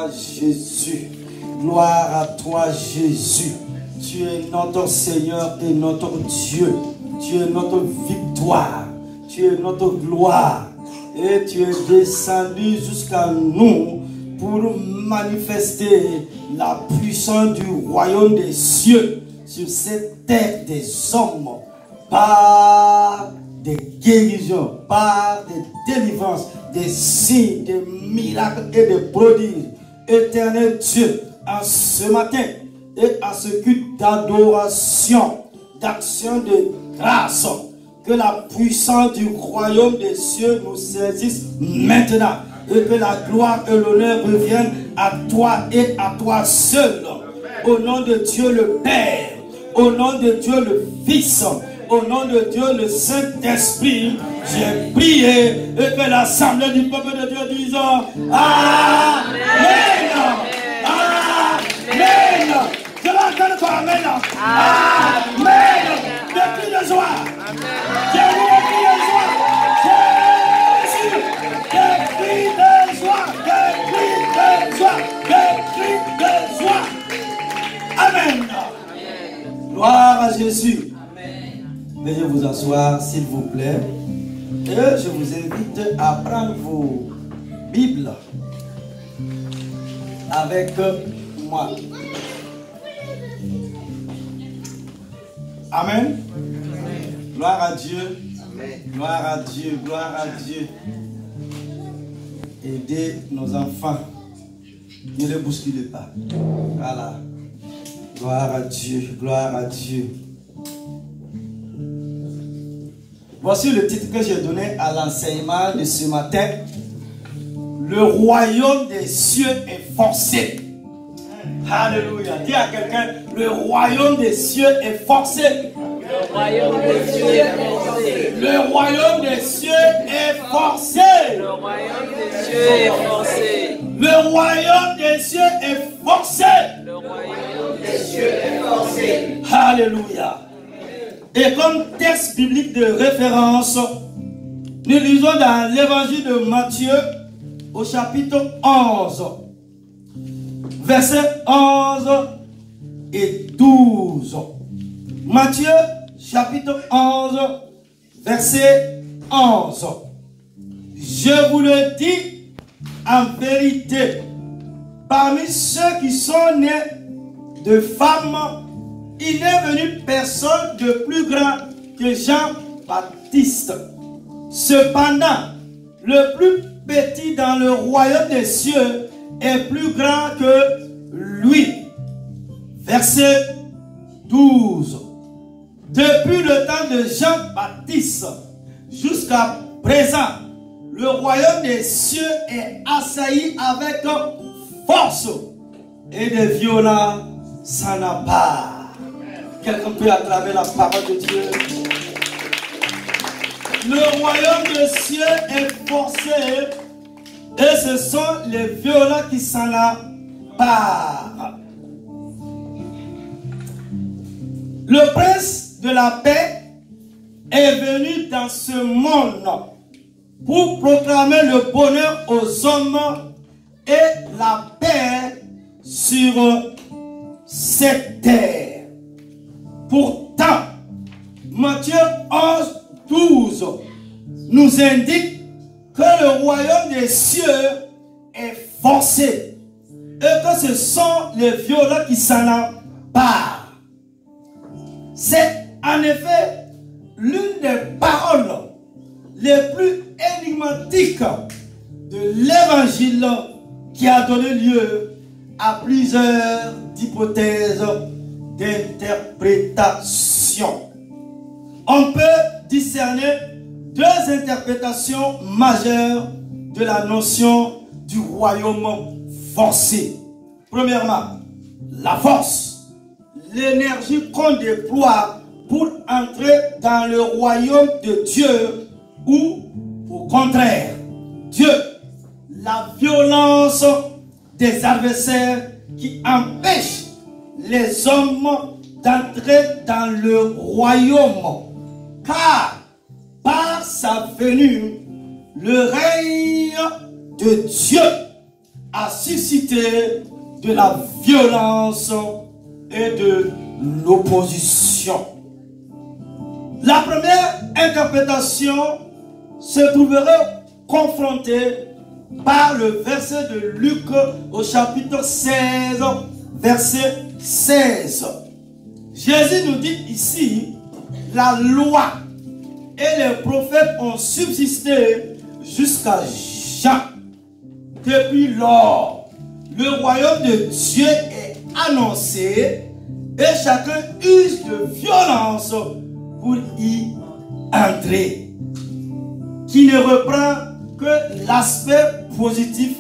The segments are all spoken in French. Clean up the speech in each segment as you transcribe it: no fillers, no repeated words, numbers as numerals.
toi, Jésus. Gloire à toi, Jésus. Tu es notre Seigneur et notre Dieu. Tu es notre victoire. Tu es notre gloire. Et tu es descendu jusqu'à nous pour manifester la puissance du royaume des cieux sur cette terre des hommes par des guérisons, par des délivrances, des signes, des miracles et des prodiges. Éternel Dieu, en ce matin et à ce culte d'adoration, d'action de grâce, que la puissance du royaume des cieux nous saisisse maintenant et que la gloire et l'honneur reviennent à toi et à toi seul. Au nom de Dieu le Père, au nom de Dieu le Fils, au nom de Dieu le Saint-Esprit, j'ai prié et que l'assemblée du peuple de Dieu dise Amen. Amen. Je vais entendre quoi? Amen. Amen. Des cris de joie. J'ai vu des cris de joie. Jésus. Des cris de joie. Des cris de joie. Des cris de joie. Amen. Gloire à Jésus. Veuillez vous asseoir, s'il vous plaît. Et je vous invite à prendre vos Bibles avec moi. Amen. Gloire à Dieu. Gloire à Dieu. Gloire à Dieu. Aidez nos enfants. Ne les bousculez pas. Voilà. Gloire à Dieu. Gloire à Dieu. Voici le titre que j'ai donné à l'enseignement de ce matin. Le royaume des cieux est forcé. Alléluia. Dis à quelqu'un, le royaume des cieux est forcé. Le royaume des cieux est forcé. Le royaume des cieux est forcé. Le royaume des cieux est forcé. Le royaume des cieux est forcé. Le royaume des cieux est forcé. Alléluia. Et comme texte biblique de référence, nous lisons dans l'évangile de Matthieu au chapitre 11, versets 11 et 12. Matthieu chapitre 11, verset 11. Je vous le dis en vérité, parmi ceux qui sont nés de femmes, il n'est venu personne de plus grand que Jean-Baptiste. Cependant, le plus petit dans le royaume des cieux est plus grand que lui. Verset 12. Depuis le temps de Jean-Baptiste jusqu'à présent, le royaume des cieux est assailli avec force et de violents s'en emparent. Quelqu'un peut acclamer la parole de Dieu. Le royaume des cieux est forcé et ce sont les violents qui s'en emparent. Le prince de la paix est venu dans ce monde pour proclamer le bonheur aux hommes et la paix sur cette terre. Pourtant, Matthieu 11, 12 nous indique que le royaume des cieux est forcé et que ce sont les violents qui s'en emparent. C'est en effet l'une des paroles les plus énigmatiques de l'évangile qui a donné lieu à plusieurs hypothèses d'interprétation. On peut discerner deux interprétations majeures de la notion du royaume forcé. Premièrement, la force, l'énergie qu'on déploie pour entrer dans le royaume de Dieu, ou au contraire, Dieu, la violence des adversaires qui empêchent les hommes d'entrer dans le royaume, car par sa venue, le règne de Dieu a suscité de la violence et de l'opposition. La première interprétation se trouverait confrontée par le verset de Luc au chapitre 16, verset 16. Jésus nous dit ici, la loi et les prophètes ont subsisté jusqu'à Jean. Depuis lors, le royaume de Dieu est annoncé et chacun use de violence pour y entrer. Qui ne reprend que l'aspect positif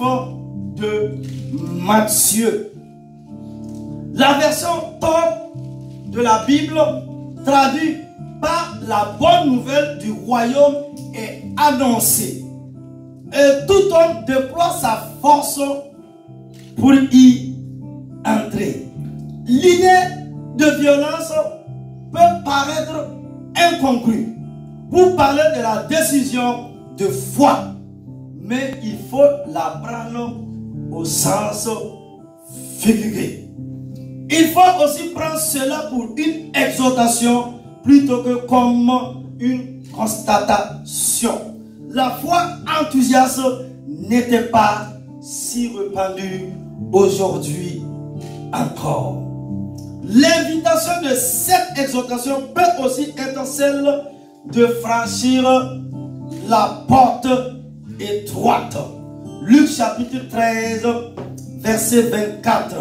de Matthieu. La version top de la Bible traduit par la bonne nouvelle du royaume est annoncée. Et tout homme déploie sa force pour y entrer. L'idée de violence peut paraître incongrue. Vous parlez de la décision de foi, mais il faut la prendre au sens figuré. Il faut aussi prendre cela pour une exhortation plutôt que comme une constatation. La foi enthousiaste n'était pas si répandue aujourd'hui encore. L'invitation de cette exhortation peut aussi être celle de franchir la porte étroite. Luc chapitre 13, verset 24.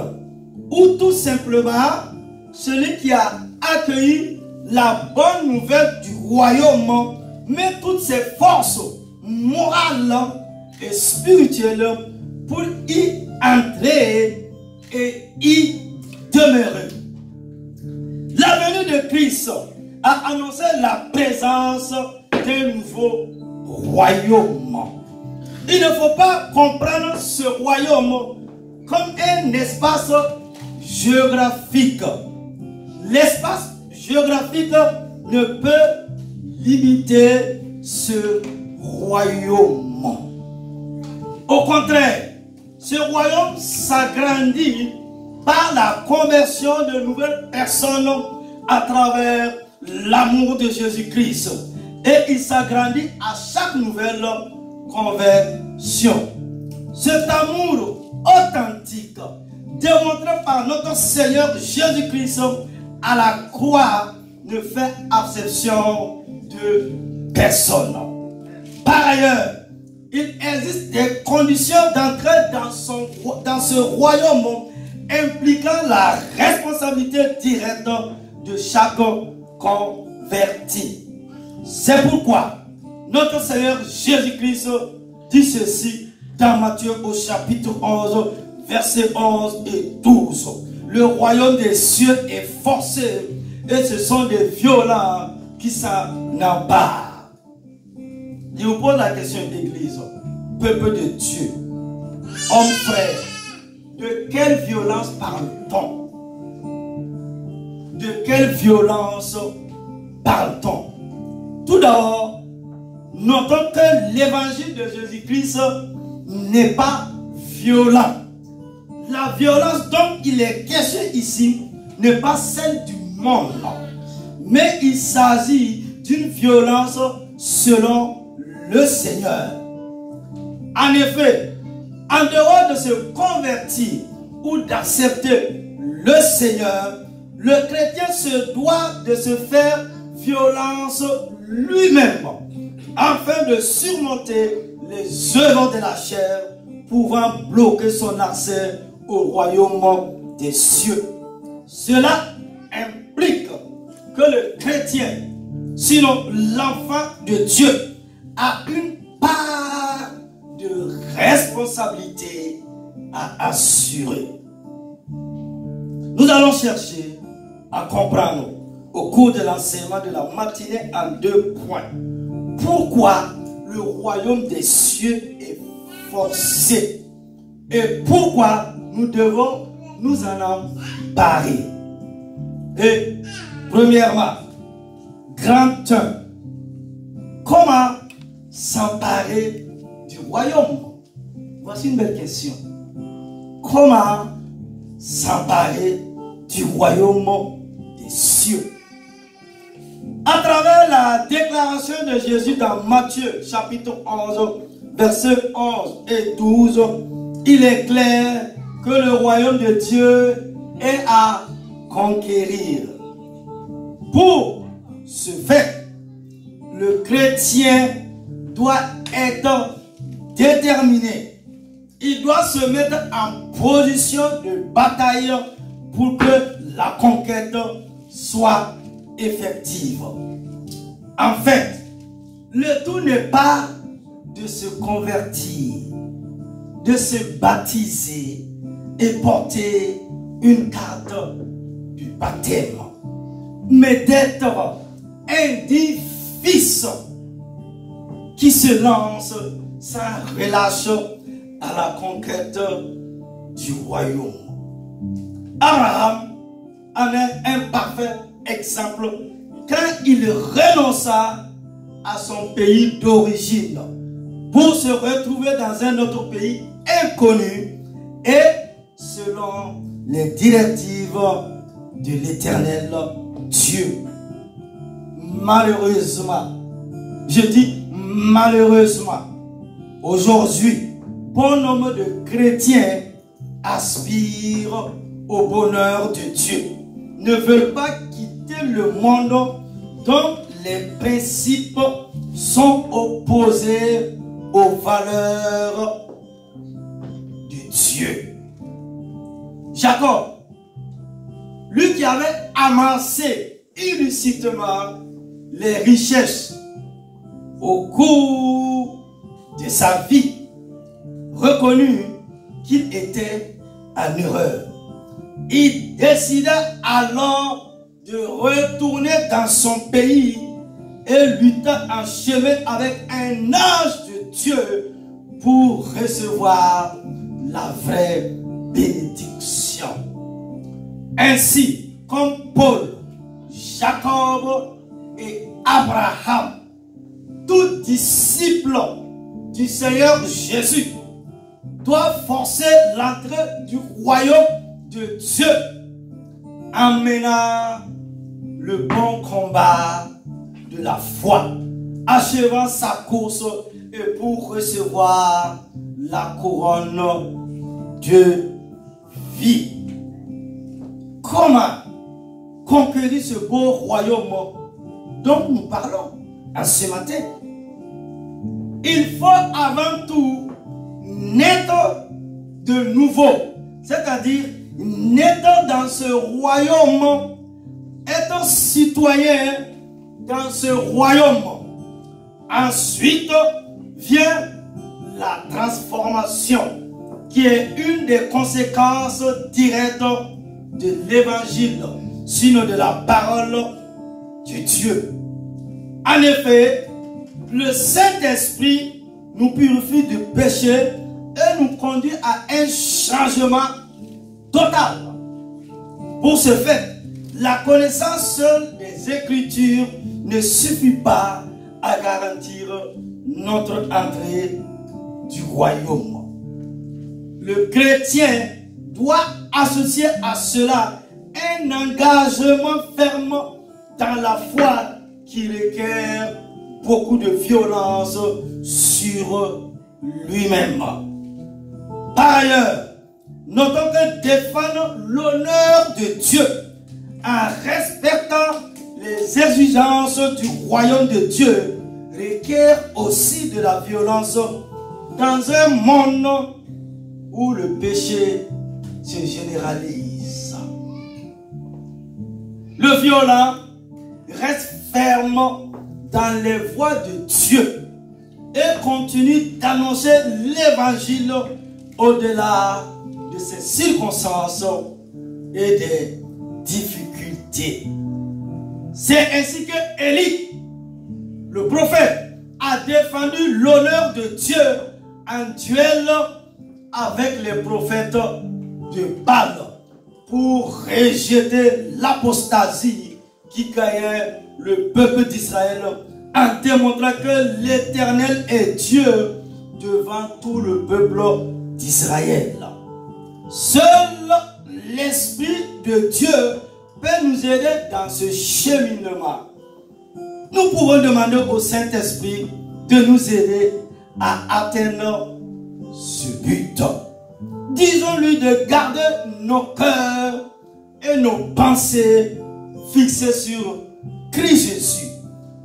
Ou tout simplement, celui qui a accueilli la bonne nouvelle du royaume met toutes ses forces morales et spirituelles pour y entrer et y demeurer. La venue de Christ a annoncé la présence d'un nouveau royaume. Il ne faut pas comprendre ce royaume comme un espace géographique. L'espace géographique ne peut limiter ce royaume. Au contraire, ce royaume s'agrandit par la conversion de nouvelles personnes à travers l'amour de Jésus-Christ. Et il s'agrandit à chaque nouvelle conversion. Cet amour authentique, démontré par notre Seigneur Jésus-Christ à la croix, ne fait exception de personne. Par ailleurs, il existe des conditions d'entrée dans ce royaume impliquant la responsabilité directe de chaque converti. C'est pourquoi notre Seigneur Jésus-Christ dit ceci dans Matthieu au chapitre 11, versets 11 et 12. Le royaume des cieux est forcé et ce sont des violents qui s'en emparent. Je vous pose la question d'église, peuple de Dieu, homme frère, de quelle violence parle-t-on? De quelle violence parle-t-on? Tout d'abord, notons que l'évangile de Jésus-Christ n'est pas violent. La violence dont il est question ici n'est pas celle du monde, mais il s'agit d'une violence selon le Seigneur. En effet, en dehors de se convertir ou d'accepter le Seigneur, le chrétien se doit de se faire violence lui-même afin de surmonter les œuvres de la chair pouvant bloquer son accès au royaume des cieux. Cela implique que le chrétien, sinon l'enfant de Dieu, a une part de responsabilité à assurer. Nous allons chercher à comprendre au cours de l'enseignement de la matinée en 2 points. Pourquoi le royaume des cieux est forcé et pourquoi nous devons nous en emparer. Et premièrement, grand 1, comment s'emparer du royaume? Voici une belle question. comment s'emparer du royaume des cieux. À travers la déclaration de Jésus dans Matthieu chapitre 11, versets 11 et 12, il est clair que le royaume de Dieu est à conquérir. Pour ce fait, le chrétien doit être déterminé. Il doit se mettre en position de bataille pour que la conquête soit effective. En fait, le tout n'est pas de se convertir, de se baptiser et porter une carte du baptême, mais d'être un dit fils qui se lance sans relâche à la conquête du royaume. Abraham en est un parfait exemple quand il renonça à son pays d'origine pour se retrouver dans un autre pays inconnu et selon les directives de l'Éternel Dieu. Malheureusement, je dis malheureusement, aujourd'hui, bon nombre de chrétiens aspirent au bonheur de Dieu, ne veulent pas quitter le monde dont les principes sont opposés aux valeurs de Dieu. Jacob, lui qui avait amassé illicitement les richesses au cours de sa vie, reconnut qu'il était en erreur. Il décida alors de retourner dans son pays et lutta en chemin avec un ange de Dieu pour recevoir la vraie bénédiction. Ainsi, comme Paul, Jacob et Abraham, tout disciple du Seigneur Jésus doit forcer l'entrée du royaume de Dieu en menant le bon combat de la foi, achevant sa course et pour recevoir la couronne de vie. Comment conquérir ce beau royaume dont nous parlons en ce matin? Il faut avant tout naître de nouveau, c'est-à-dire naître dans ce royaume, être citoyen dans ce royaume. Ensuite vient la transformation, qui est une des conséquences directes de l'évangile, sinon de la parole de Dieu. En effet, le Saint-Esprit nous purifie du péché et nous conduit à un changement total. Pour ce fait, la connaissance seule des Écritures ne suffit pas à garantir notre entrée du royaume. Le chrétien doit associer à cela un engagement ferme dans la foi qui requiert beaucoup de violence sur lui-même. Par ailleurs, notons que défendre l'honneur de Dieu en respectant les exigences du royaume de Dieu requiert aussi de la violence dans un monde où le péché se généralise. Le violent reste ferme dans les voies de Dieu et continue d'annoncer l'évangile au-delà de ses circonstances et des difficultés. C'est ainsi que Élie, le prophète, a défendu l'honneur de Dieu en duel avec les prophètes de Baal pour rejeter l'apostasie qui gagnait le peuple d'Israël en démontrant que l'Éternel est Dieu devant tout le peuple d'Israël. Seul l'Esprit de Dieu peut nous aider dans ce cheminement. Nous pouvons demander au Saint-Esprit de nous aider à atteindre ce but. Disons-lui de garder nos cœurs et nos pensées fixées sur Christ Jésus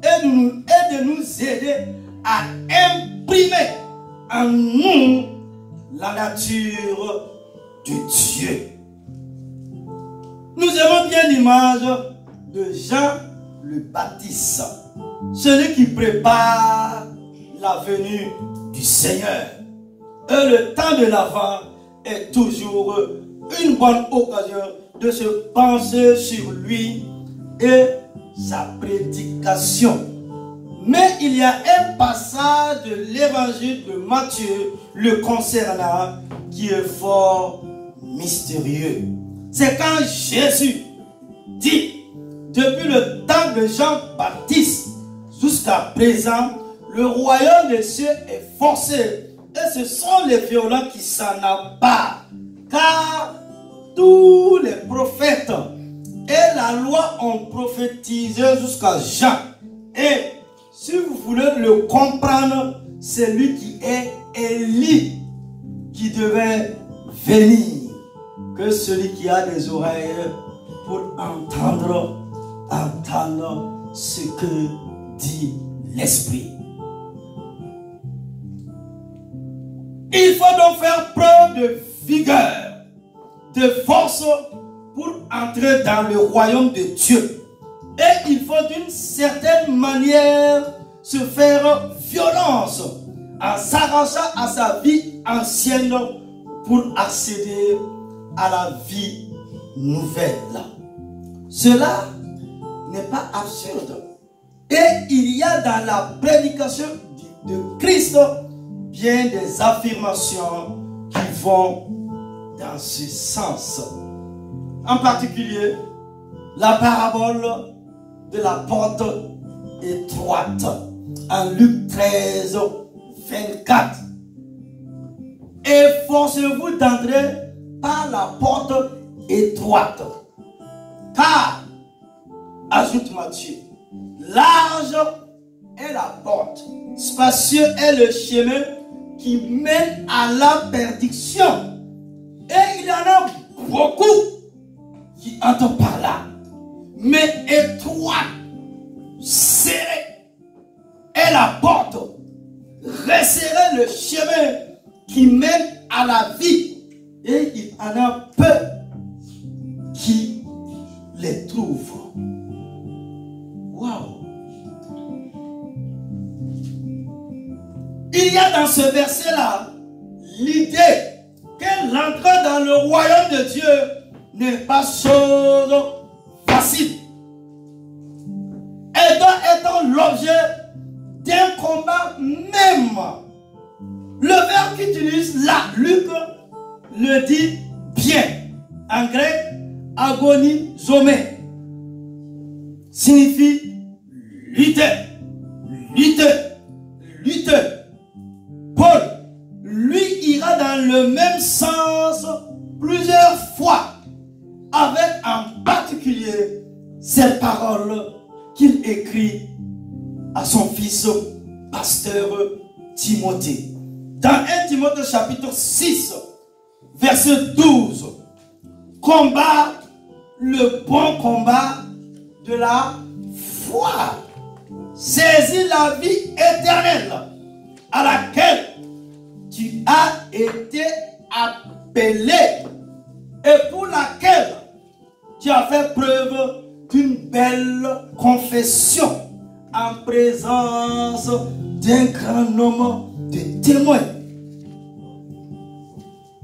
et de nous aider à imprimer en nous la nature de Dieu. Nous avons bien l'image de Jean le Baptiste, celui qui prépare la venue du Seigneur. Et le temps de l'Avent est toujours une bonne occasion de se pencher sur lui et sa prédication. Mais il y a un passage de l'évangile de Matthieu le concernant qui est fort mystérieux. C'est quand Jésus dit, depuis le temps de Jean-Baptiste jusqu'à présent, le royaume des cieux est forcé et ce sont les violents qui s'en emparent. Car tous les prophètes et la loi ont prophétisé jusqu'à Jean. Et si vous voulez le comprendre, c'est lui qui est Élie qui devait venir. Que celui qui a des oreilles pour entendre ce que dit l'Esprit. Il faut donc faire preuve de vigueur, de force pour entrer dans le royaume de Dieu. Et il faut d'une certaine manière se faire violence en s'arrachant à sa vie ancienne pour accéder à la vie nouvelle. Cela n'est pas absurde. Et il y a dans la prédication de Christ bien des affirmations qui vont dans ce sens. En particulier, la parabole de la porte étroite en Luc 13, 24. Efforcez-vous d'entrer par la porte étroite. Car, ajoute Matthieu, large est la porte, spacieux est le chemin qui mène à la perdition. Et il y en a beaucoup qui entrent par là. Mais étroite, serrée est la porte, resserrez le chemin qui mène à la vie. Et il y en a peu qui les trouvent. Waouh! Il y a dans ce verset-là l'idée que l'entrée dans le royaume de Dieu n'est pas chose facile. Elle doit être l'objet d'un combat même. Le verbe qu'utilise là, Luc, le dit bien. En grec, agonizomé signifie lutter, lutter, lutter. Paul, lui, ira dans le même sens plusieurs fois, avec en particulier ces paroles qu'il écrit à son fils pasteur Timothée. Dans 1 Timothée chapitre 6, verset 12, combat le bon combat de la foi. Saisis la vie éternelle à laquelle tu as été appelé et pour laquelle tu as fait preuve d'une belle confession en présence d'un grand nombre de témoins.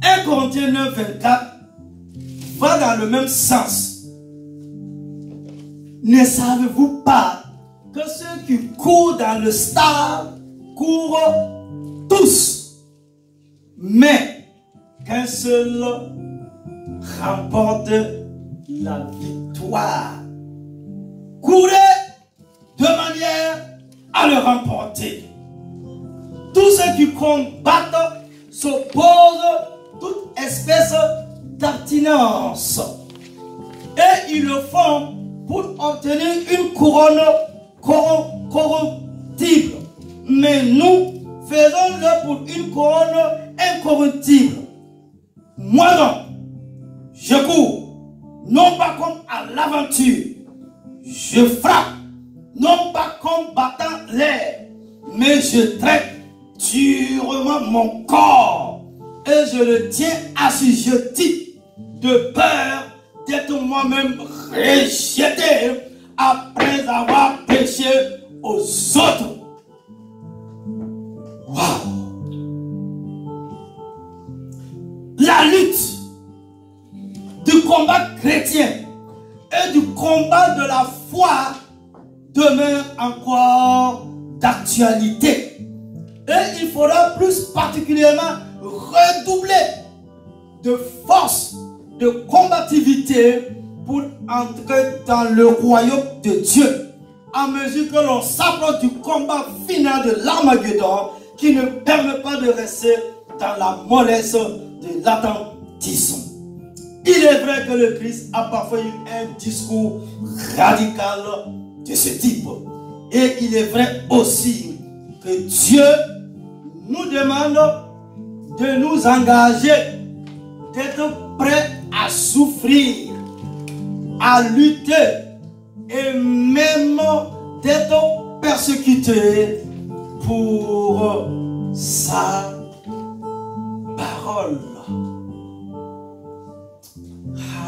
1 Corinthiens 9, 24 va dans le même sens. Ne savez-vous pas que ceux qui courent dans le stade courent tous, mais qu'un seul remporte la victoire? Courez de manière à le remporter. Tous ceux qui combattent s'opposent toute espèce d'abstinence. Et ils le font pour obtenir une couronne corruptible. Mais nous faisons-le pour une couronne incorruptible. Moi non, je cours, non pas comme à l'aventure. Je frappe, non pas comme battant l'air, mais je traite durement mon corps et je le tiens assujetti de peur d'être moi-même rejeté après avoir péché aux autres. Waouh! La lutte du combat chrétien et du combat de la foi demeure encore d'actualité. Et il faudra plus particulièrement redoubler de force, de combativité pour entrer dans le royaume de Dieu. À mesure que l'on s'approche du combat final de l'Armageddon, qui ne permet pas de rester dans la mollesse de l'attentisme. Il est vrai que le Christ a parfois eu un discours radical de ce type. Et il est vrai aussi que Dieu nous demande de nous engager, d'être prêts à souffrir, à lutter et même d'être persécutés pour sa parole.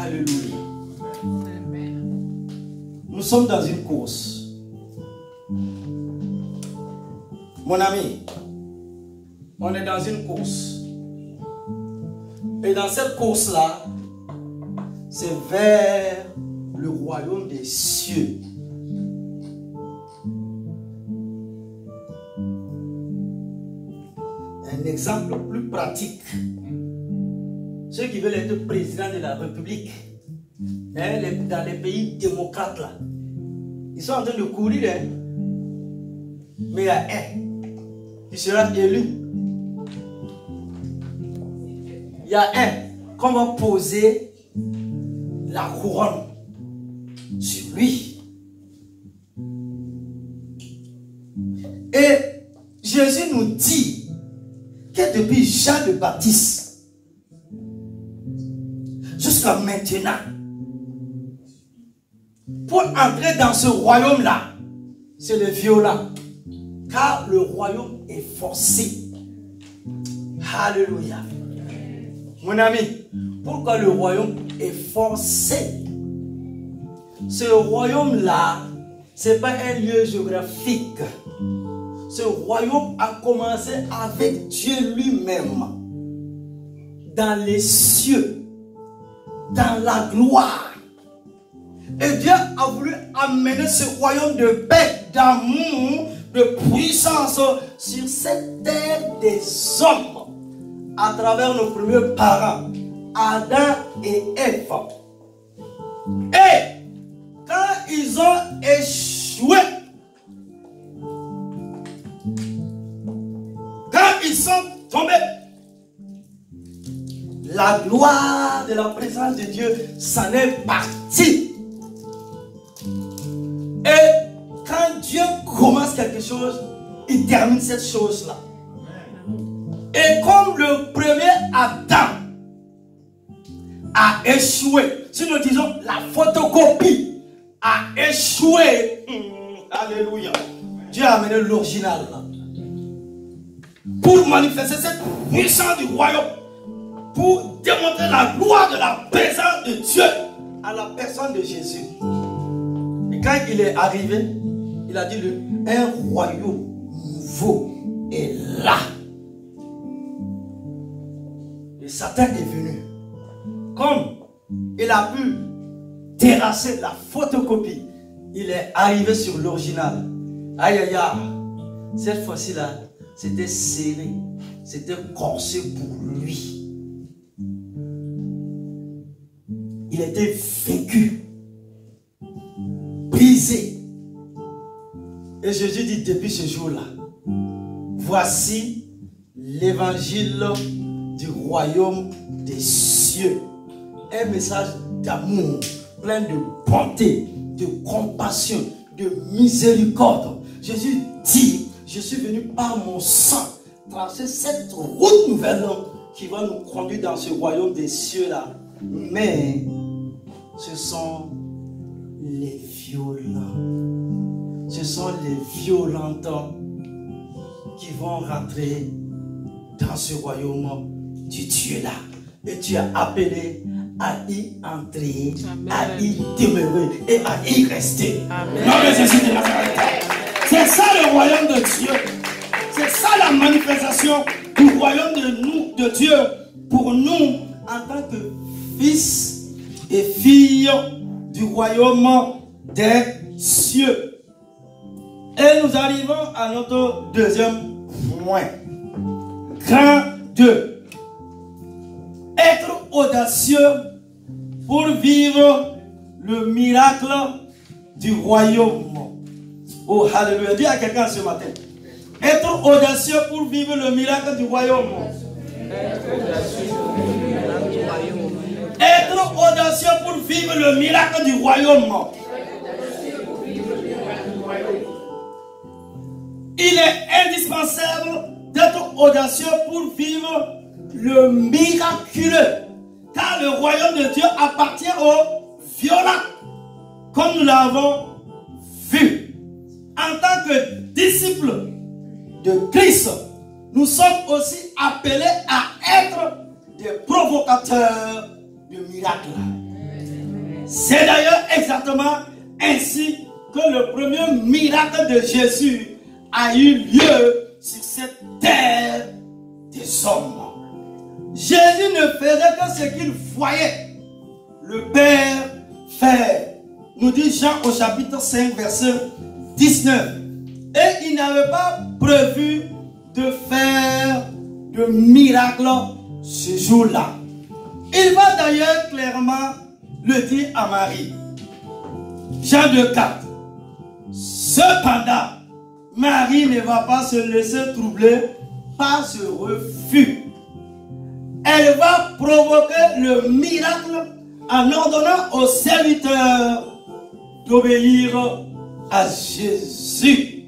Alléluia. Nous sommes dans une course. Mon ami, on est dans une course. Et dans cette course-là, c'est vers le royaume des cieux. Un exemple plus pratique. Ceux qui veulent être président de la République, dans les pays démocrates, là, ils sont en train de courir, mais il y a un qui sera élu. Il y a un qu'on va poser la couronne sur lui. Et Jésus nous dit que depuis Jean le Baptiste jusqu'à maintenant, pour entrer dans ce royaume-là, c'est le violent. Car le royaume est forcé. Alléluia. Mon ami, pourquoi le royaume est forcé? Ce royaume-là, ce n'est pas un lieu géographique. Ce royaume a commencé avec Dieu lui-même. Dans les cieux, dans la gloire. Et Dieu a voulu amener ce royaume de paix, d'amour, de puissance sur cette terre des hommes à travers nos premiers parents, Adam et Ève. Et quand ils ont échoué, quand ils sont tombés, la gloire de la présence de Dieu s'en est partie. Et quand Dieu commence quelque chose, il termine cette chose-là. Et comme le premier Adam a échoué, si nous disons la photocopie a échoué, alléluia, Dieu a amené l'original pour manifester cette puissance du royaume, pour démontrer la gloire de la présence de Dieu à la personne de Jésus. Et quand il est arrivé, il a dit un royaume nouveau est là. Et Satan est venu. Comme il a pu terrasser la photocopie, il est arrivé sur l'original. Aïe aïe aïe. Cette fois-ci là, c'était serré, c'était corsé pour lui. Il a été vaincu, brisé. Et Jésus dit depuis ce jour-là, voici l'évangile du royaume des cieux. un message d'amour, plein de bonté, de compassion, de miséricorde. Jésus dit, je suis venu par mon sang tracer cette route nouvelle qui va nous conduire dans ce royaume des cieux-là. Mais ce sont les violents. Ce sont les violentes qui vont rentrer dans ce royaume du Dieu-là. Et tu as appelé à y entrer, amen, à y demeurer et à y rester. Amen. Nom de Jésus de Nazareth. C'est ça le royaume de Dieu. C'est ça la manifestation du royaume de Dieu pour nous en tant que fils et filles du royaume des cieux. Et nous arrivons à notre deuxième point. Grand 2. Être audacieux pour vivre le miracle du royaume. Oh, alléluia. Dis à quelqu'un ce matin. Être audacieux pour vivre le miracle du royaume. Être audacieux pour vivre le miracle du royaume. Il est indispensable d'être audacieux pour vivre le miraculeux. Car le royaume de Dieu appartient aux violents. Comme nous l'avons vu. En tant que disciples de Christ, nous sommes aussi appelés à être des provocateurs de miracles. C'est d'ailleurs exactement ainsi que le premier miracle de Jésus a eu lieu sur cette terre des hommes. Jésus ne faisait que ce qu'il voyait le Père faire. Nous dit Jean au chapitre 5, verset 19. Et il n'avait pas prévu de faire de miracle ce jour-là. Il va d'ailleurs clairement le dire à Marie. Jean 2,4. Cependant, Marie ne va pas se laisser troubler par ce refus. Elle va provoquer le miracle en ordonnant aux serviteurs d'obéir à Jésus,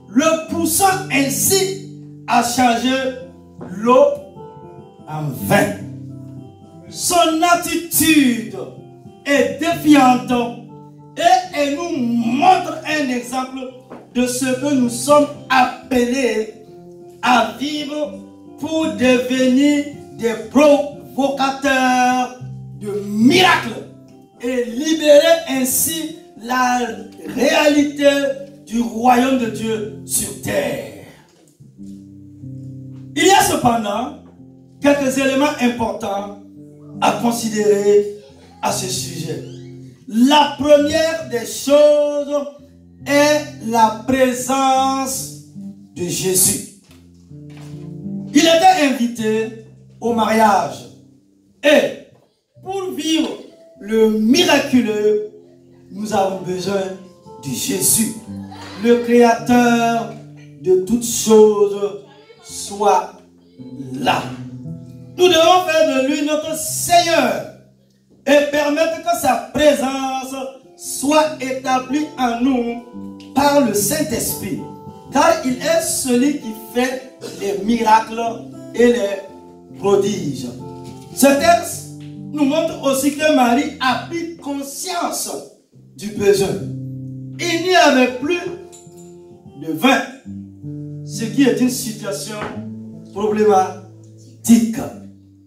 le poussant ainsi à changer l'eau en vin. Son attitude est défiante et elle nous montre un exemple de ce que nous sommes appelés à vivre pour devenir des provocateurs de miracles et libérer ainsi la réalité du royaume de Dieu sur terre. Il y a cependant quelques éléments importants à considérer à ce sujet. La première des choses est la présence de Jésus. Il était invité au mariage et pour vivre le miraculeux, nous avons besoin de Jésus, le créateur de toutes choses, soit là. Nous devons faire de lui notre Seigneur et permettre que sa présence soit établie en nous par le Saint-Esprit. Car il est celui qui fait les miracles et les prodiges. Ce texte nous montre aussi que Marie a pris conscience du besoin. Il n'y avait plus de vin, ce qui est une situation problématique.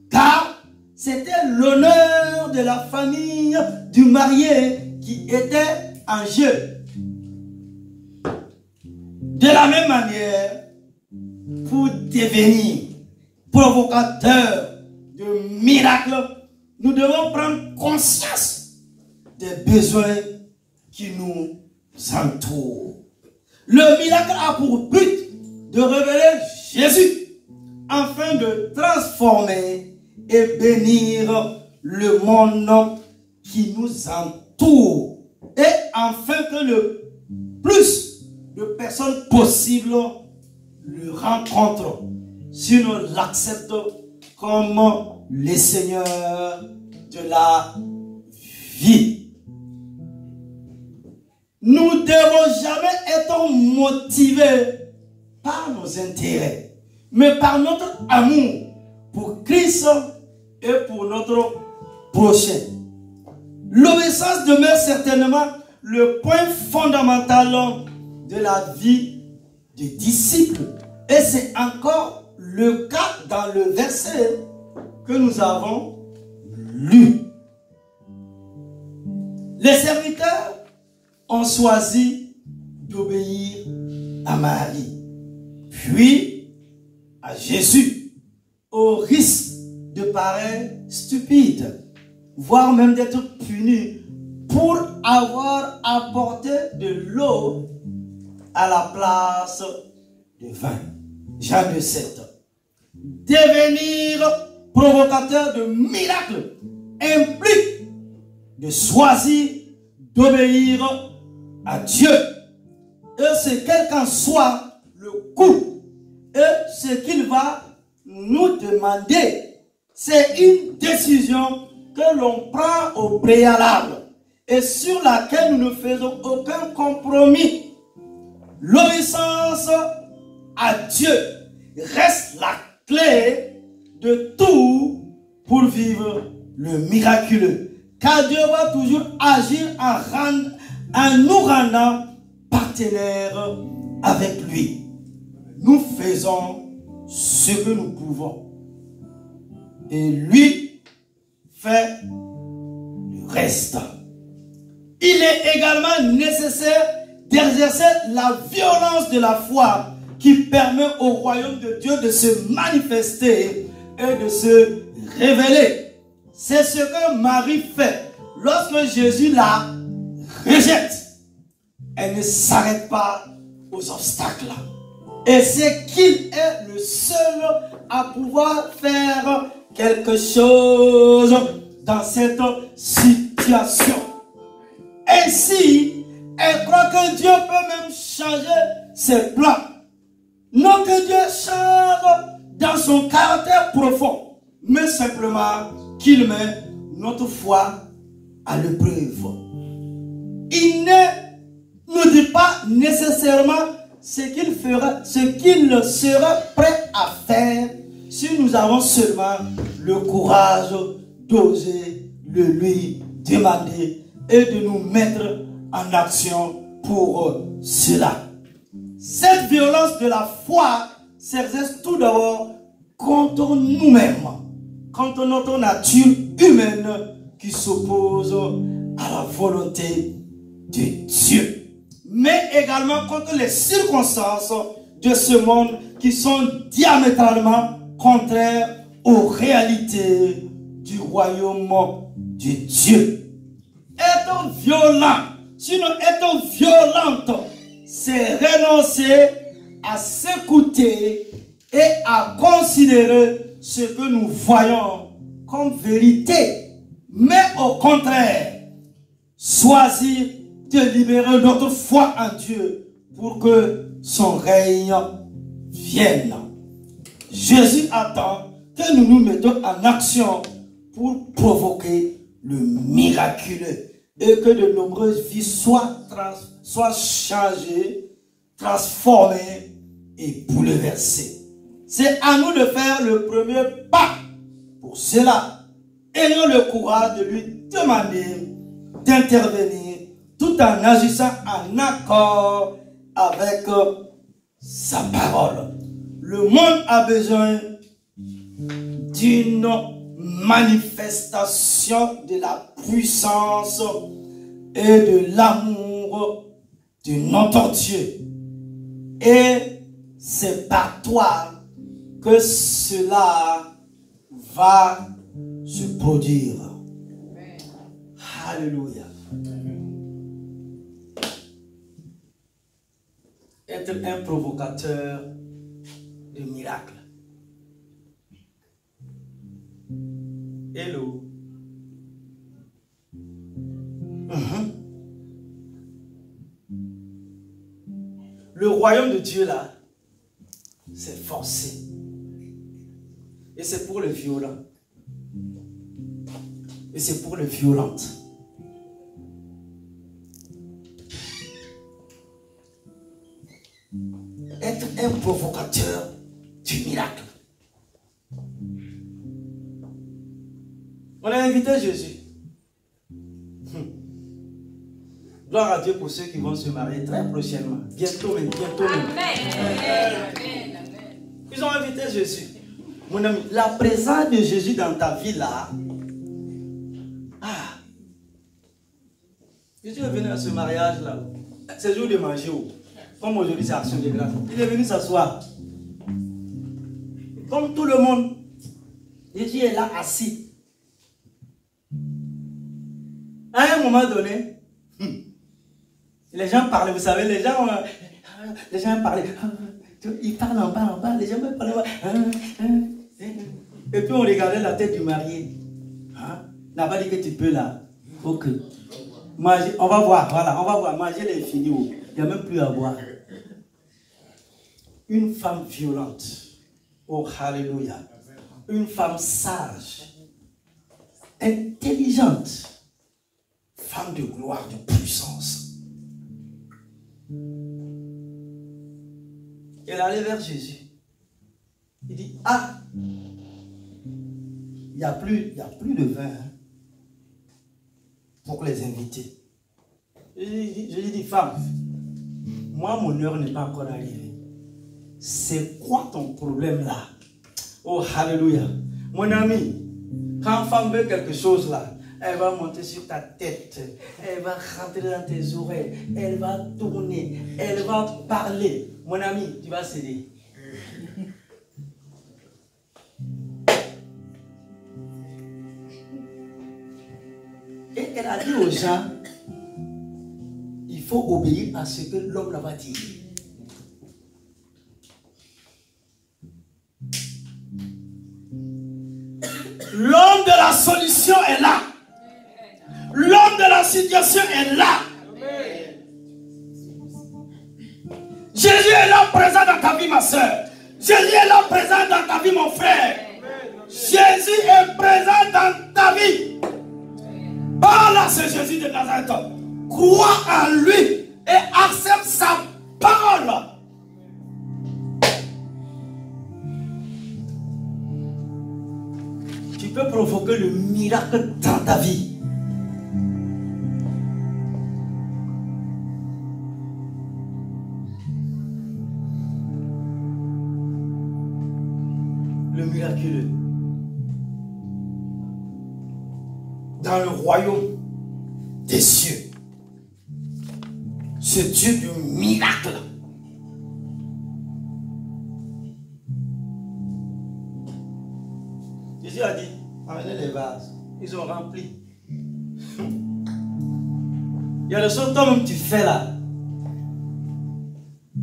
Car c'était l'honneur de la famille du marié qui était en jeu. De la même manière, pour devenir provocateur de miracles, nous devons prendre conscience des besoins qui nous entourent. Le miracle a pour but de révéler Jésus afin de transformer et bénir le monde qui nous entoure et afin que le plus de personnes possibles le rencontrent si nous l'acceptons comme le Seigneur de la vie. Nous ne devons jamais être motivés par nos intérêts, mais par notre amour pour Christ et pour notre prochain. L'obéissance demeure certainement le point fondamental de la vie du disciple. Et c'est encore le cas dans le verset que nous avons lu. Les serviteurs ont choisi d'obéir à Marie, puis à Jésus, au risque de paraître stupide, voire même d'être punis pour avoir apporté de l'eau à la place de vin. Jean 2,7. Devenir provocateur de miracles implique de choisir d'obéir à Dieu. Et c'est quel qu'en soit le coût et ce qu'il va nous demander. C'est une décision que l'on prend au préalable et sur laquelle nous ne faisons aucun compromis. L'obéissance à Dieu reste la clé de tout pour vivre le miraculeux. Car Dieu va toujours agir en nous rendant partenaires avec lui. Nous faisons ce que nous pouvons. Et lui fait le reste. Il est également nécessaire d'exercer la violence de la foi qui permet au royaume de Dieu de se manifester et de se révéler. C'est ce que Marie fait lorsque Jésus la rejette. Elle ne s'arrête pas aux obstacles. Et c'est qu'il est le seul à pouvoir faire quelque chose dans cette situation. Ainsi, elle croit que Dieu peut même changer ses plans. Non que Dieu change dans son caractère profond, mais simplement qu'il met notre foi à l'épreuve. Il ne nous dit pas nécessairement ce qu'il fera, ce qu'il sera prêt à faire si nous avons seulement le courage d'oser le lui demander et de nous mettre en action pour cela. Cette violence de la foi s'exerce tout d'abord contre nous-mêmes, contre notre nature humaine qui s'oppose à la volonté de Dieu, mais également contre les circonstances de ce monde qui sont diamétralement contraires aux réalités du royaume de Dieu. Être violent, sinon être violente, c'est renoncer à s'écouter et à considérer ce que nous voyons comme vérité, mais au contraire, choisir de libérer notre foi en Dieu pour que son règne vienne. Jésus attend que nous nous mettons en action pour provoquer le miraculeux et que de nombreuses vies soient changées, transformées et bouleversées. C'est à nous de faire le premier pas. Pour cela, ayons le courage de lui demander d'intervenir tout en agissant en accord avec sa parole. Le monde a besoin d'une manifestation de la puissance et de l'amour de notre Dieu. Et c'est par toi que cela va se produire. Alléluia. Être un provocateur de miracles. Hello. Le royaume de Dieu là, c'est forcé. Et c'est pour les violents. Et c'est pour les violentes. Être un provocateur du miracle. On a invité Jésus. Gloire à Dieu pour ceux qui vont se marier très prochainement. Bientôt même, bientôt même. Amen. Ils ont invité Jésus. Mon ami, la présence de Jésus dans ta vie là. Ah. Jésus est venu à ce mariage là. C'est jour de manger. Comme aujourd'hui c'est action de grâce. Il est venu s'asseoir. Comme tout le monde. Jésus est là assis. À un moment donné, les gens parlaient, vous savez, les gens parlaient. Ils parlent en bas, les gens parlent en bas. Et puis on regardait la tête du marié. N'a pas dit que tu peux là. Ok. Manger, on va voir, voilà, on va voir. Manger les fini. Il n'y a même plus à boire. Une femme violente. Oh, alléluia. Une femme sage. Intelligente. Femme de gloire, de puissance. Elle allait vers Jésus. Il dit, ah, il n'y a plus de vin pour les inviter. Je lui dis, femme, moi mon heure n'est pas encore arrivée. C'est quoi ton problème là? Oh, alléluia. Mon ami, quand femme veut quelque chose là, elle va monter sur ta tête, elle va rentrer dans tes oreilles, elle va tourner, elle va parler. Mon ami, tu vas céder. Et elle a dit aux gens, il faut obéir à ce que l'homme leur va dire. L'homme de la solution est là. L'homme de la situation est là. Jésus est là présent dans ta vie, ma soeur. Jésus est là présent dans ta vie, mon frère. Jésus est présent dans ta vie. Parle à ce Jésus de Nazareth. Crois en lui et accepte sa parole. Tu peux provoquer le miracle dans ta vie. Le miraculeux. Dans le royaume des cieux. Ce Dieu du miracle. Jésus a dit, amenez les vases. Ils ont rempli. Il y a le choses toi-même tu fais là.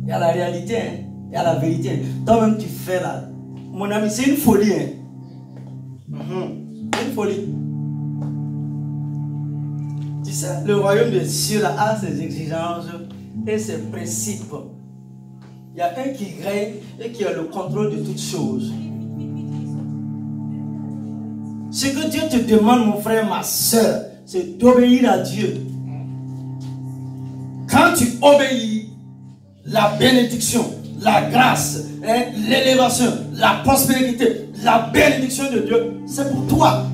Il y a la réalité, hein? Il y a la vérité. Hein? Toi-même tu fais là. Mon ami, c'est une folie. Hein? Une folie. Tu sais, le royaume des cieux là, a ses exigences et ses principes. Il y a un qui règne et qui a le contrôle de toutes choses. Ce que Dieu te demande, mon frère, ma soeur, c'est d'obéir à Dieu. Quand tu obéis, la bénédiction, la grâce, l'élévation, la prospérité, la bénédiction de Dieu, c'est pour toi.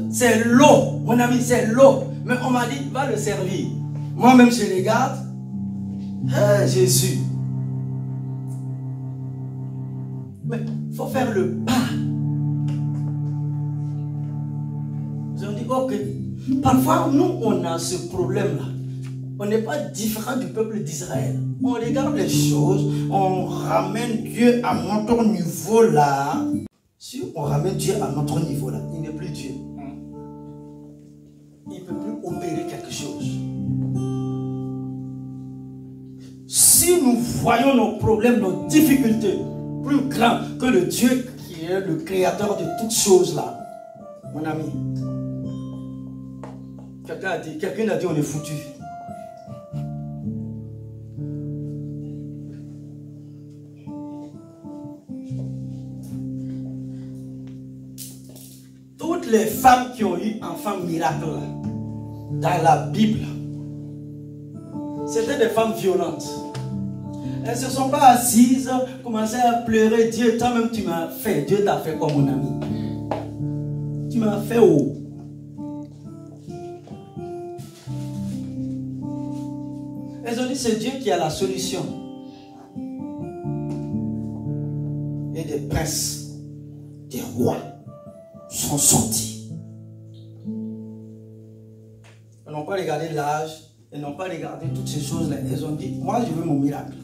C'est l'eau, mon ami, c'est l'eau. Mais on m'a dit, va le servir. Moi-même, je regarde. Jésus. Mais il faut faire le pas. Ils ont dit, ok. Parfois, nous, on a ce problème-là. On n'est pas différent du peuple d'Israël. On regarde les choses, on ramène Dieu à notre niveau là. Si on ramène Dieu à notre niveau là, il n'est plus Dieu. Il ne peut plus opérer quelque chose. Si nous voyons nos problèmes, nos difficultés plus grands que le Dieu qui est le créateur de toutes choses là, mon ami, quelqu'un a dit on est foutu. les femmes qui ont eu enfants miracles dans la Bible, c'était des femmes violentes. Elles ne se sont pas assises, commencé à pleurer. Dieu, toi-même tu m'as fait. Dieu t'a fait comme mon ami. Tu m'as fait haut. Elles ont dit c'est Dieu qui a la solution. Et des princes, des rois sont sortis. Elles n'ont pas regardé l'âge, elles n'ont pas regardé toutes ces choses-là. Elles ont dit, moi je veux mon miracle.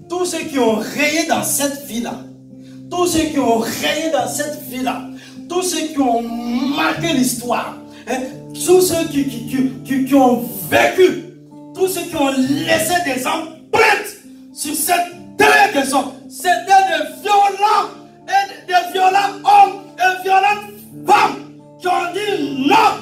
Tous ceux qui ont rayé dans cette vie-là, tous ceux qui ont rayé dans cette vie-là, tous ceux qui ont marqué l'histoire, hein, tous ceux qui ont vécu, tous ceux qui ont laissé des empreintes sur cette terre qu'ils sont, c'était des violents hommes et violentes femmes qui ont dit non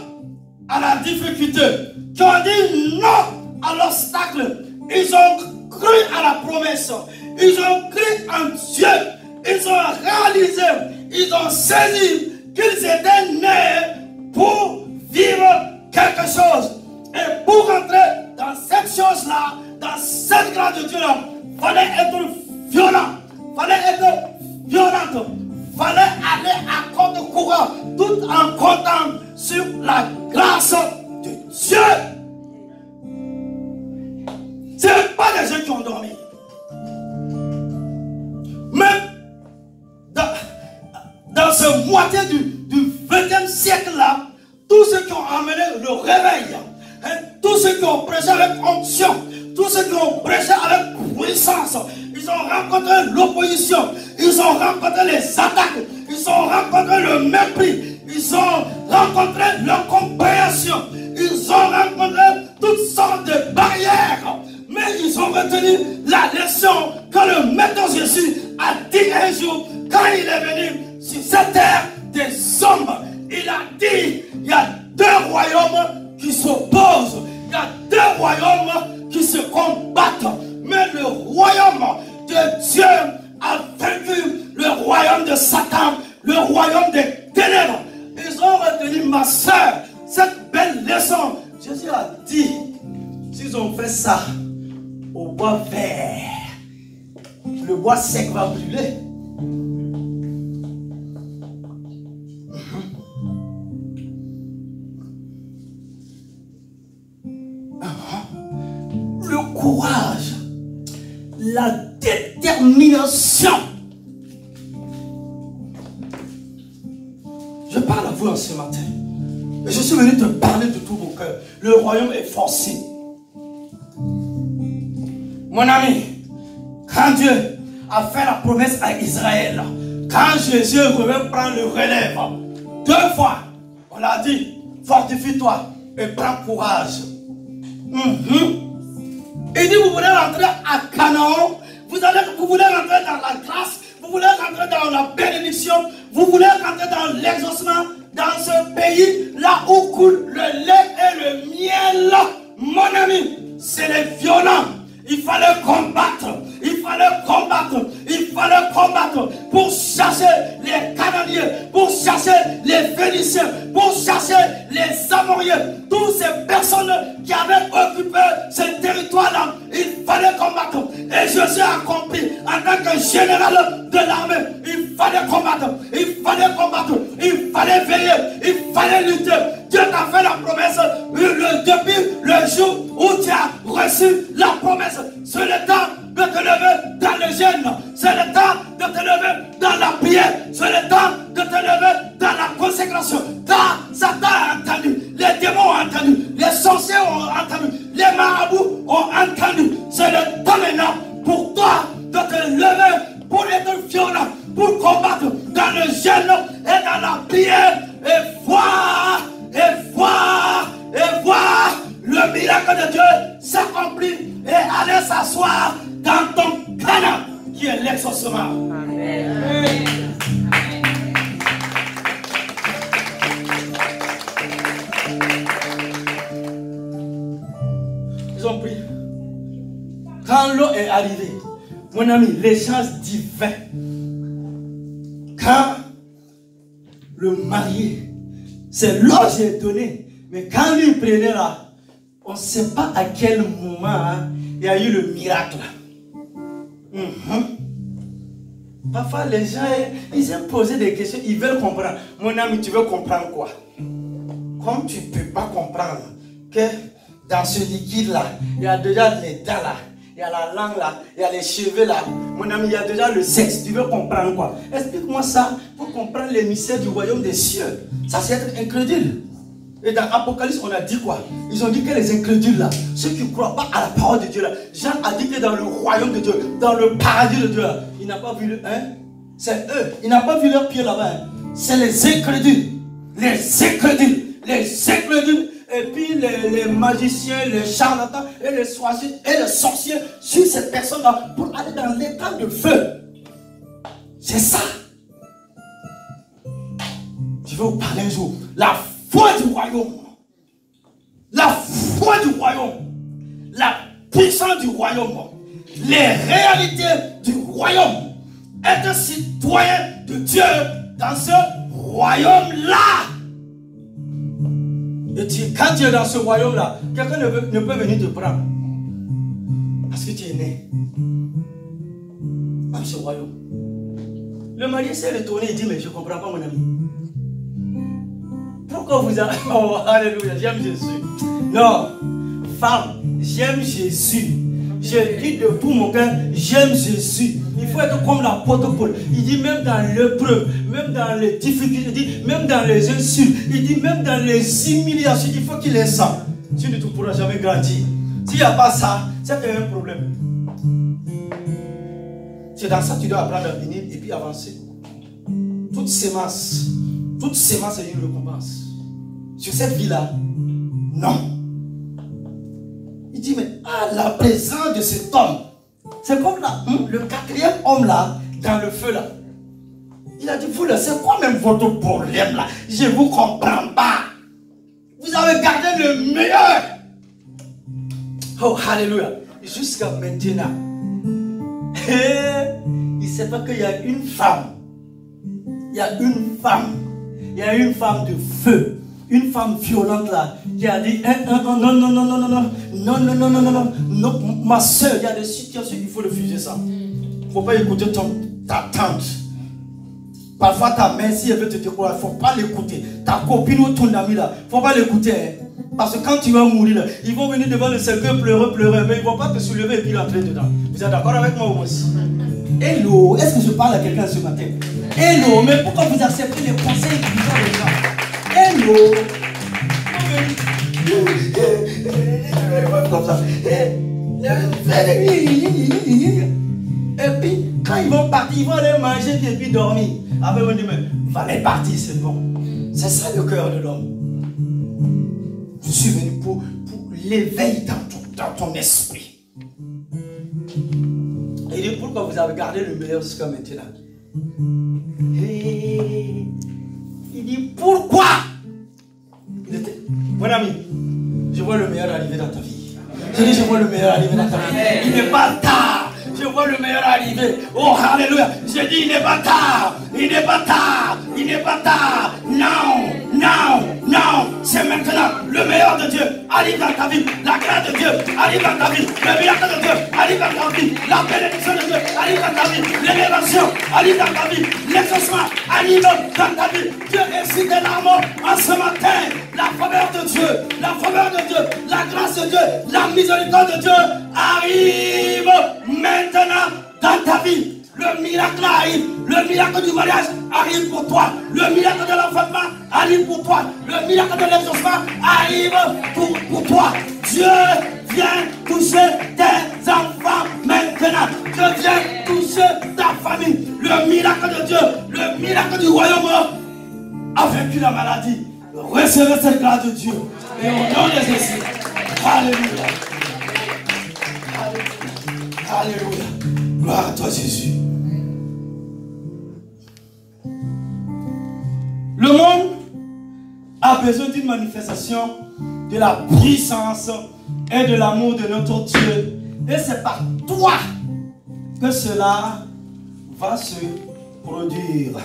à la difficulté, qui ont dit non à l'obstacle. Ils ont cru à la promesse, ils ont cru en Dieu, ils ont réalisé, ils ont saisi qu'ils étaient nés pour vivre quelque chose. Et pour rentrer dans cette chose-là, dans cette grâce de Dieu-là, il fallait être violent, fallait être violente, fallait aller à contre-courant, tout en comptant sur la grâce de Dieu. Ce n'est pas des gens qui ont dormi. Même dans ce moitié du 20e siècle-là, tous ceux qui ont amené le réveil, hein, tous ceux qui ont prêché avec onction, tous ceux qui ont prêché avec puissance, ils ont rencontré l'opposition, ils ont rencontré les attaques, ils ont rencontré le mépris, ils ont rencontré l'incompréhension, ils ont rencontré toutes sortes de barrières. Mais ils ont retenu la leçon que le Maître Jésus a dit un jour quand il est venu sur cette terre des hommes. Il a dit, il y a deux royaumes qui s'opposent, il y a deux royaumes qui se combattent. Mais le royaume de Dieu a vaincu le royaume de Satan, le royaume des ténèbres. Ils ont retenu, ma soeur, cette belle leçon. Jésus a dit, s'ils ont fait ça au bois vert, le bois sec va brûler. Le courage, la détermination. Je parle à vous en ce matin. Et je suis venu te parler de tout mon cœur. Le royaume est forcé. Mon ami, quand Dieu a fait la promesse à Israël, quand Jésus revient prendre le relève, 2 fois, on l'a dit, fortifie-toi et prends courage. Il dit, vous voulez rentrer à Canaan, vous voulez rentrer dans la grâce, vous voulez rentrer dans la bénédiction, vous voulez rentrer dans l'exaucement, dans ce pays, là où coule le lait et le miel. Mon ami, c'est les violents. Il fallait combattre, il fallait combattre, il fallait combattre pour chasser les Cananéens, pour chasser les Phéniciens, pour chasser les Amoriens, toutes ces personnes qui avaient occupé ce territoire-là. Il fallait combattre. Et Jésus a compris, en tant que général de l'armée, il fallait combattre, il fallait combattre, il fallait veiller, il fallait lutter. Dieu t'a fait la promesse depuis le jour où tu as reçu la promesse. C'est le temps de te lever dans le jeûne. C'est le temps de te lever dans la prière. C'est le temps de te lever dans la consécration. Car Satan a entendu, les démons ont entendu, les sorciers ont entendu, les marabouts ont entendu. C'est le temps maintenant pour toi de te lever, pour être violent, pour combattre dans le jeûne et dans la prière et voir le miracle de Dieu s'accomplir et aller s'asseoir dans ton Canaan qui est l'exaucement. Amen. Ils ont pris. Quand l'eau est arrivée, Mon ami, l'échange divin. Quand le marié, c'est l'eau que j'ai donné. Mais quand lui prenait là, on ne sait pas à quel moment il y a eu le miracle. Parfois les gens, ils aiment poser des questions, ils veulent comprendre. Mon ami, tu veux comprendre quoi? Comme tu ne peux pas comprendre que dans ce liquide-là, il y a déjà les dents là, il y a la langue là, il y a les cheveux là. Mon ami, il y a déjà le sexe. Tu veux comprendre quoi? Explique-moi ça pour comprendre les mystères du royaume des cieux. Ça, c'est être incrédule. Et dans Apocalypse, on a dit quoi? Ils ont dit que les incrédules là, ceux qui ne croient pas à la parole de Dieu là, Jean a dit que dans le royaume de Dieu, dans le paradis de Dieu là, il n'a pas vu le... c'est eux, il n'a pas vu leurs pieds là-bas. C'est les incrédules. Les incrédules. Les incrédules. Et puis les magiciens, les charlatans et les sorciers et les sorciers sur ces personnes-là pour aller dans l'état de feu. C'est ça. Je vais vous parler un jour. La foi du royaume. La foi du royaume. La puissance du royaume. Les réalités du royaume. Être citoyen de Dieu dans ce royaume-là. Et quand tu es dans ce royaume-là, quelqu'un ne peut venir te prendre. Parce que tu es né dans ce royaume. Le marié s'est retourné et dit, mais je ne comprends pas mon ami. Pourquoi vous avez... Oh, alléluia, j'aime Jésus. Non, femme, j'aime Jésus. Je dis de tout mon cœur, j'aime Jésus. Il faut être comme l'apôtre Paul. Il dit même dans l'épreuve, même dans les difficultés, il dit même dans les insultes, il dit même dans les humiliations, il faut qu'il ait ça. Sinon tu ne pourras jamais grandir. S'il n'y a pas ça, c'est qu'il y a un problème. C'est dans ça que tu dois apprendre à venir et puis avancer. Toute sémence est une récompense. Sur cette vie-là, non. Il dit, mais la présence de cet homme, c'est comme là, le quatrième homme là, dans le feu là. Il a dit, vous là, c'est quoi même votre problème là? Je ne vous comprends pas. Vous avez gardé le meilleur. Oh, alléluia. Jusqu'à maintenant. Il ne sait pas qu'il y a une femme. Il y a une femme. Il y a une femme de feu. Une femme violente là, qui a dit non, ma soeur, il y a des situations, il faut refuser ça. Il ne faut pas écouter ta tante. Parfois ta mère, si elle veut te décourager, il ne faut pas l'écouter. Ta copine ou ton ami là, il ne faut pas l'écouter. Parce que quand tu vas mourir là, ils vont venir devant le cercueil pleurer, mais ils ne vont pas te soulever et puis rentrer dedans. Vous êtes d'accord avec moi aussi? Hello, est-ce que je parle à quelqu'un ce matin? Hello, mais pourquoi vous acceptez les conseils bizarres des gens? Hello. Comme ça. Et puis, quand ils vont partir, ils vont aller manger et puis dormir. Après, on dit, mais fallait partir, c'est bon. C'est ça le cœur de l'homme. Je suis venu pour l'éveil dans ton esprit. Et il dit, pourquoi vous avez gardé le meilleur jusqu'à maintenant? Il dit, pourquoi? Mon ami, je vois le meilleur arriver dans ta vie. Je dis, je vois le meilleur arriver dans ta vie. Il n'est pas tard. Je vois le meilleur arriver. Oh, alléluia. Je dis, il n'est pas tard. Il n'est pas tard. Il n'est pas tard. Non, non, non. C'est maintenant. Le meilleur de Dieu arrive dans ta vie. La grâce de Dieu arrive dans ta vie. Le miracle de Dieu arrive dans ta vie. La bénédiction de Dieu arrive dans ta vie. L'élévation arrive dans ta vie. L'exaucement arrive dans ta vie. Dieu excite des larmes en ce matin. La faveur de Dieu, la faveur de Dieu, la grâce de Dieu, la miséricorde de Dieu arrive maintenant dans ta vie. Le miracle arrive, le miracle du mariage arrive pour toi, le miracle de l'enfantement arrive pour toi, le miracle de l'exaucement arrive pour toi. Dieu vient toucher tes enfants maintenant. Dieu vient toucher ta famille. Le miracle de Dieu, le miracle du royaume a vaincu la maladie. Recevez cette grâce de Dieu. Et au nom de Jésus. Alléluia. Alléluia. Alléluia. Gloire à toi, Jésus. Le monde a besoin d'une manifestation de la puissance et de l'amour de notre Dieu. Et c'est par toi que cela va se produire.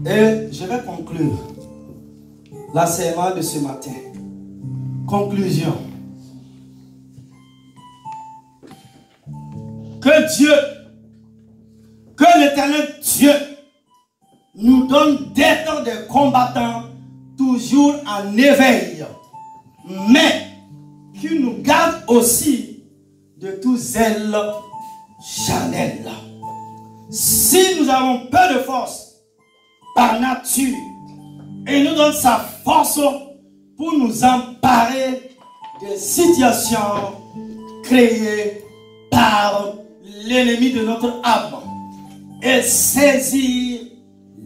Et je vais conclure l'enseignement de ce matin. Conclusion. Que Dieu, que l'Éternel Dieu nous donne d'être des combattants toujours en éveil, mais qu'il nous garde aussi de tout zèle charnel. Si nous avons peu de force par nature, et nous donne sa force pour nous emparer des situations créées par l'ennemi de notre âme et saisir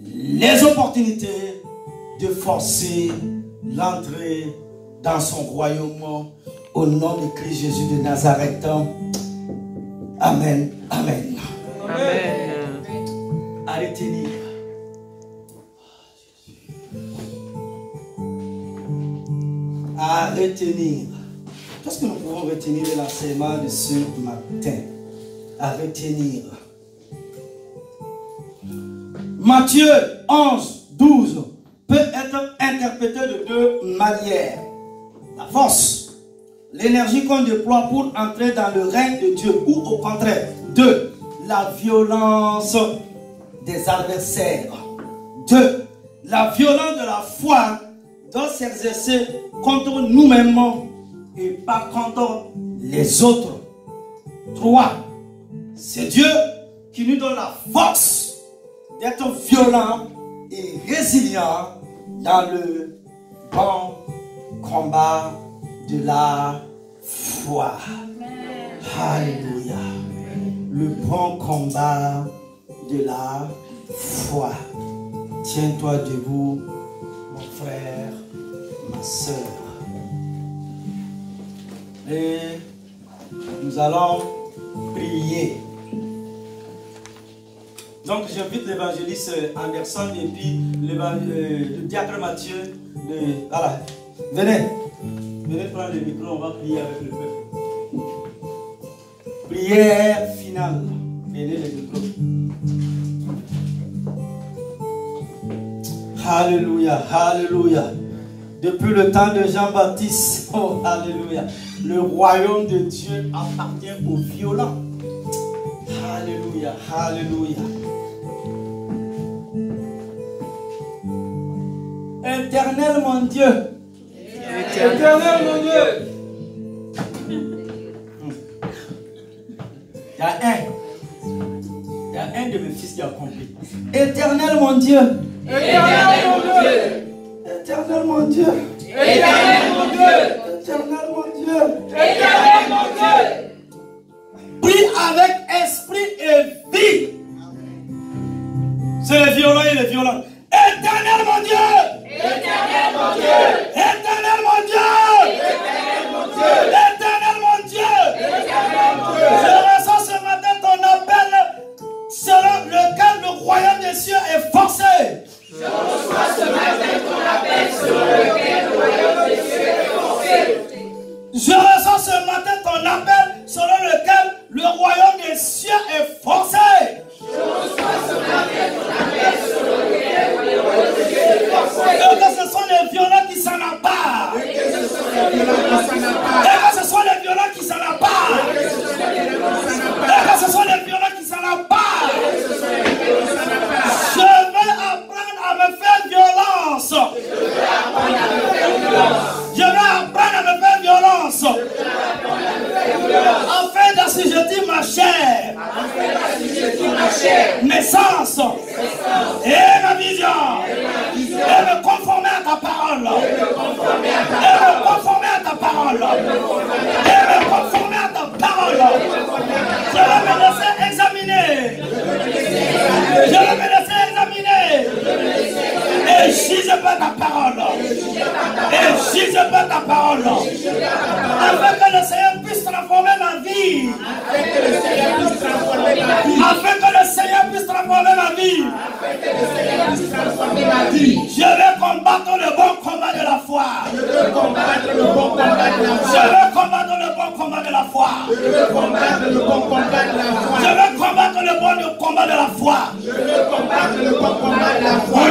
les opportunités de forcer l'entrée dans son royaume au nom de Christ Jésus de Nazareth. Amen. Amen. Amen. À retenir. À retenir. Qu'est-ce que nous pouvons retenir de l'enseignement de ce matin? À retenir. Matthieu 11, 12 peut être interprété de deux manières. La force, l'énergie qu'on déploie pour entrer dans le règne de Dieu, ou au contraire, deux, la violence des adversaires. Deux, la violence de la foi doit s'exercer contre nous-mêmes et pas contre les autres. 3. C'est Dieu qui nous donne la force d'être violent et résilient dans le bon combat de la foi. Alléluia. Le bon combat de la foi. Tiens-toi debout, mon frère, ma soeur. Et nous allons prier. Donc j'invite l'évangéliste Anderson et puis le diacre Mathieu. Voilà. Venez prendre le micro, on va prier avec le peuple. Prière finale. Venez le micro. Alléluia, alléluia. Depuis le temps de Jean-Baptiste, oh alléluia, le royaume de Dieu appartient aux violents. Alléluia, alléluia. Éternel mon Dieu. Éternel mon Dieu. Il y a un de mes fils qui a compris. Éternel mon Dieu. Éternel mon Dieu. Éternel mon Dieu. Éternel mon Dieu. Éternel mon Dieu. Éternel mon Dieu. Prie avec esprit et vie. C'est les violents et les violents. Éternel mon Dieu. Éternel mon Dieu. Éternel mon Dieu. Éternel mon Dieu. Éternel mon Dieu. Éternel mon Dieu. Je ressens ce matin ton appel selon lequel le royaume des cieux est forcé. Je reçois ce matin ton appel selon lequel le royaume des cieux est forcé. Je ressens ce matin ton appel selon lequel le royaume des cieux est forcé. Je reçois ce matin ton appel selon lequel le royaume des cieux est forcé. Et que ce sont les violents qui s'en emparent. Et que ce sont les violents qui s'en emparent. Et que ce sont les violents qui s'en emparent. Et que ce sont les violents qui s'en emparent. Et que ce sont les violents qui s'en emparent. Et que ce sont les violents qui s'en emparent. Je vais apprendre à me faire violence. Je vais apprendre à me faire violence. Afin d'assujettir ma chair. Mes sens. Et ma vision. Et me conformer à ta parole. Et me conformer à ta parole. Et me conformer à ta parole. Je vais me laisser examiner. Je vais me laisser examiner. Et si je veux ta parole. Et si je veux ta parole. Afin que le Seigneur puisse transformer ma vie. Afin que le Seigneur puisse transformer ma vie. Je vais combattre le bon combat de la foi. Je vais combattre le bon combat de la foi. Je vais combattre le bon combat de la foi. Je vais combattre combattre le bon combat de la foi.